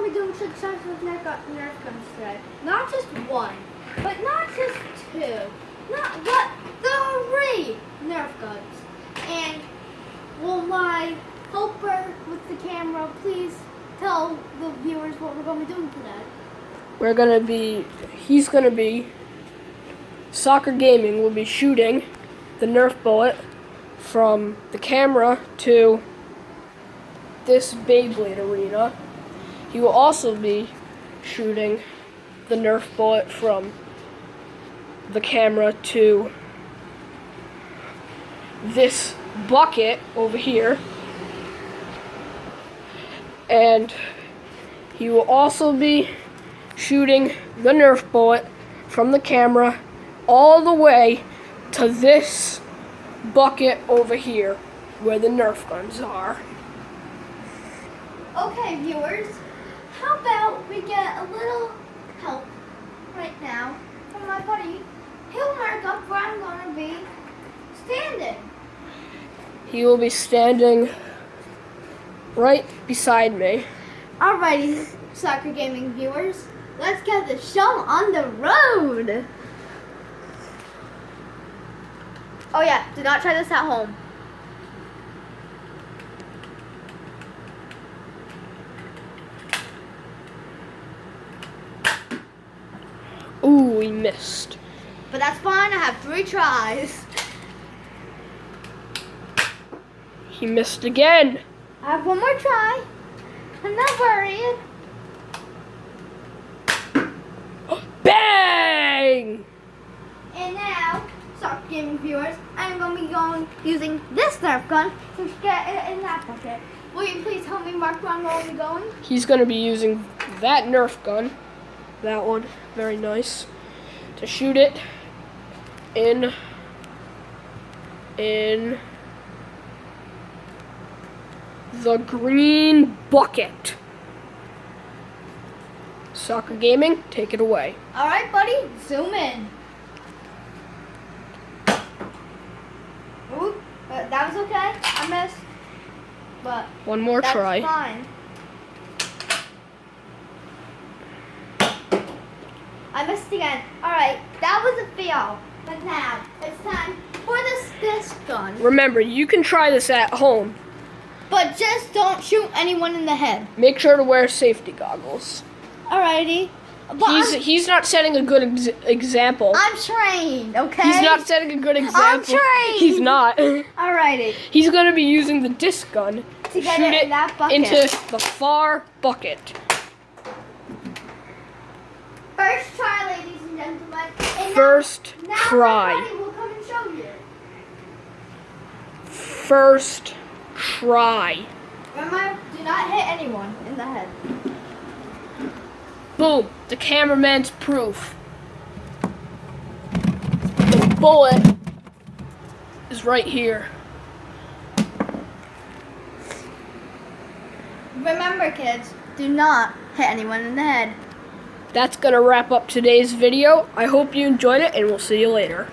we're doing success with Nerf Guns today. Not just one, but not just two, but 3 Nerf Guns. And will my helper with the camera please tell the viewers what we're going to be doing today? He's gonna be, Soccer Gaming will be shooting the Nerf bullet from the camera to this Beyblade arena. He will also be shooting the Nerf bullet from the camera to this bucket over here. And he will also be shooting the Nerf bullet from the camera all the way to this bucket over here where the Nerf guns are. Okay, viewers, how about we get a little help right now from my buddy. He'll mark up where I'm going to be standing. He will be standing right beside me. Alrighty, Soccer Gaming viewers, let's get the show on the road. Oh yeah, do not try this at home. Ooh, we missed. But that's fine, I have 3 tries. He missed again. I have 1 more try. I'm not worried. Bang! And now, Soccer Gaming viewers, I'm going to be using this Nerf gun to get it in that bucket. Will you please help me mark where I'm going to be going? He's going to be using that Nerf gun, that one, very nice, to shoot it in the green bucket. Soccer Gaming, take it away. All right, buddy, zoom in. Ooh, that was okay. I missed, but One more that's try. fine. I missed again. All right, that was a fail. But now it's time for the disc gun. Remember, you can try this at home. But just don't shoot anyone in the head. Make sure to wear safety goggles. Alrighty. But He's not setting a good example. I'm trained, okay? He's not setting a good example. I'm trained. He's not. Alrighty. He's going to be using the disc gun To get it in that bucket. into the far bucket. First try, ladies and gentlemen. And First now try. my buddy will come and show you. First try. Remember, do not hit anyone in the head. Boom. The cameraman's proof. The bullet is right here. Remember, kids, do not hit anyone in the head. That's going to wrap up today's video. I hope you enjoyed it, and we'll see you later.